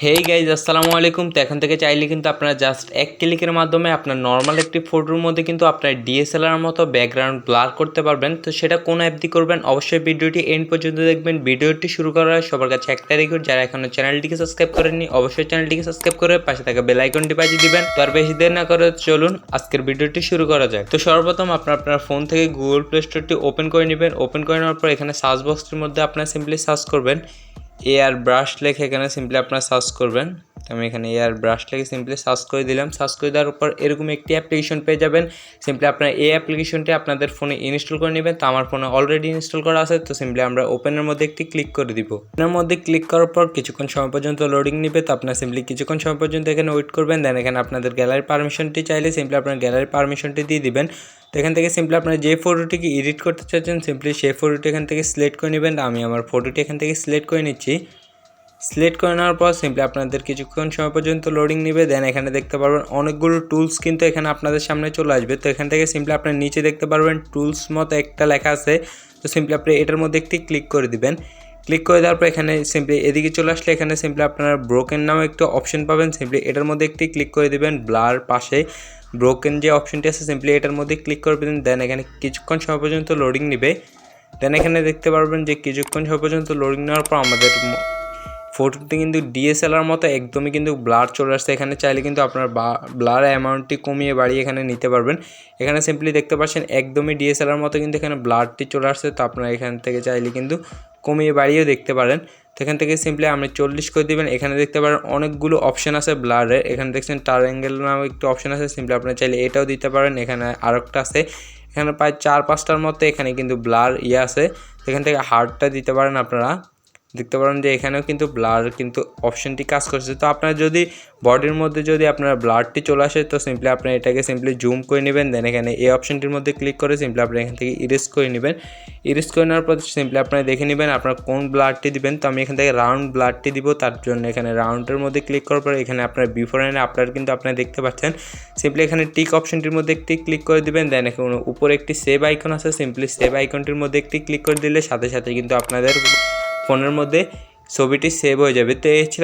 Hey guys আসসালামু আলাইকুম। তো এখন থেকে চাইলে কিন্তু আপনারা জাস্ট এক ক্লিকের মাধ্যমে আপনার নর্মাল একটি ফটোর মধ্যে কিন্তু আপনার ডিএসএলআর মতো ব্যাকগ্রাউন্ড ব্লার করতে পারবেন। তো সেটা কোন অ্যাপ দিয়ে করবেন অবশ্যই ভিডিওটি এন্ড পর্যন্ত দেখবেন। ভিডিওটি শুরু করার সবার কাছে একটা রিকোয়েস্ট, যারা এখনো চ্যানেলটিকে সাবস্ক্রাইব করেননি অবশ্যই চ্যানেলটিকে সাবস্ক্রাইব করে পাশে থাকা বেল আইকনটি বাজিয়ে দিবেন। তো আর বেশি দেরি না করে চলুন আজকের ভিডিওটি শুরু করা যাক। তো সর্বপ্রথম আপনার ফোন থেকে গুগল প্লে স্টোরটি ওপেন করে নেবেন। ওপেন করে নেওয়ার পর এখানে সার্চ বক্সটির মধ্যে আপনার সিম্পলি সার্চ করবেন এয়ার ব্রাশ লেখে, এখানে সিম্পলি আপনার সার্চ করবেন। আমি এখানে এয়ার ব্রাশ লেগে সিম্পলি সার্চ করে দিলাম। সার্চ করে দেওয়ার পর এরকম একটি অ্যাপ্লিকেশন পেয়ে যাবেন। সিম্পলি আপনার এই অ্যাপ্লিকেশনটি আপনাদের ফোনে ইনস্টল করে নেবেন। তো আমার ফোনে অলরেডি ইনস্টল করা আছে, তো সিম্পলি আমরা ওপেনের মধ্যে একটি ক্লিক করে দিব। ওপেনের মধ্যে ক্লিক করার পর কিছুক্ষণ সময় পর্যন্ত লোডিং নেবে। তো আপনার সিম্পলি কিছুক্ষণ সময় পর্যন্ত এখানে ওয়েট করবেন। দেন এখানে আপনাদের গ্যালারি পারমিশনটি চাইলে সিম্পলি আপনার গ্যালারি পারমিশনটি দিয়ে দিবেন। তো এখান থেকে সিম্পলি আপনার যে ফটোটিকে এডিট করতে চাচ্ছেন সিম্পলি সেই ফটোটি এখান থেকে সিলেক্ট করে নেবেন। আমি আমার ফটোটি এখান থেকে সিলেক্ট করে নিচ্ছি। সিলেক্ট করে নেওয়ার পর সিম্পলি আপনাদের কিছুক্ষণ সময় পর্যন্ত লোডিং নেবে। দেন এখানে দেখতে পারবেন অনেকগুলো টুলস কিন্তু এখানে আপনাদের সামনে চলে আসবে। তো এখান থেকে সিম্পলি আপনার নিচে দেখতে পারবেন টুলস মতো একটা লেখা আছে। তো সিম্পলি আপনি এটার মধ্যে একটি ক্লিক করে দিবেন। ক্লিক করে দেওয়ার পর এখানে সিম্পলি এদিকে চলে আসলে এখানে সিম্পলি আপনারা ব্রোকেন নামে একটা অপশন পাবেন। সিম্পলি এটার মধ্যে একটি ক্লিক করে দিবেন। ব্লার পাশে ব্রোকেন যে অপশনটি আছে সিম্পলি এটার মধ্যে ক্লিক করে দিবেন। দেন এখানে কিছুক্ষণ সময় পর্যন্ত লোডিং নেবে। দেন এখানে দেখতে পারবেন যে কিছুক্ষণ সময় পর্যন্ত লোডিং নেওয়ার পর আমাদের ফটোতে কিন্তু ডিএসএলআর মতো একদমই কিন্তু ব্লার চলে আসছে। এখানে চাইলে কিন্তু আপনার ব্লার অ্যামাউন্টটি কমিয়ে বাড়িয়ে এখানে নিতে পারবেন। এখানে সিম্পলি দেখতে পাচ্ছেন একদমই ডিএসএলআর মতো কিন্তু এখানে ব্লারটি চলে আসছে। তো আপনারা এখান থেকে চাইলে কিন্তু কমিয়ে বাড়িয়েও দেখতে পারেন। তো এখান থেকে সিম্পলি আপনি 40 করে দেবেন। এখানে দেখতে পারেন অনেকগুলো অপশান আছে ব্লারের। এখানে দেখছেন ট্রায়াঙ্গেল নামে একটু অপশান আছে, সিম্পলি আপনারা চাইলে এটাও দিতে পারেন। এখানে আরেকটা আছে, এখানে প্রায় 4-5টার মতো এখানে কিন্তু ব্লার আছে। এখান থেকে হার্ডটা দিতে পারেন। আপনারা দেখতে পারেন যে এখানেও কিন্তু ব্লার কিন্তু অপশনটি কাজ করছে। তো আপনার যদি বডির মধ্যে যদি আপনার ব্লারটি চলে আসে তো সিম্পলি আপনার এটাকে সিম্পলি জুম করে নেবেন। দেন এখানে এই অপশনটির মধ্যে ক্লিক করে সিম্পলি আপনি এখান থেকে ইরেজ করে নেবেন। ইরেজ করে নেওয়ার পর সিম্পলি আপনারা দেখে নেবেন আপনার কোন ব্লারটি দিবেন। তো আমি এখান থেকে রাউন্ড ব্লারটি দিব, তার জন্য এখানে রাউন্ডের মধ্যে ক্লিক করার পর এখানে আপনার বিফোর অ্যান্ড আফটার কিন্তু আপনারা দেখতে পাচ্ছেন। সিম্পলি এখানে টিক অপশনটির মধ্যে একটি ক্লিক করে দিবেন। দেন এখানে উপরে একটি সেভ আইকন আছে, সিম্পলি সেভ আইকনটির মধ্যে একটি ক্লিক করে দিলে সাথে সাথে কিন্তু আপনাদের ফোনের মধ্যে ছবিটি সেভ হয়ে যাবে। তো এই ছিল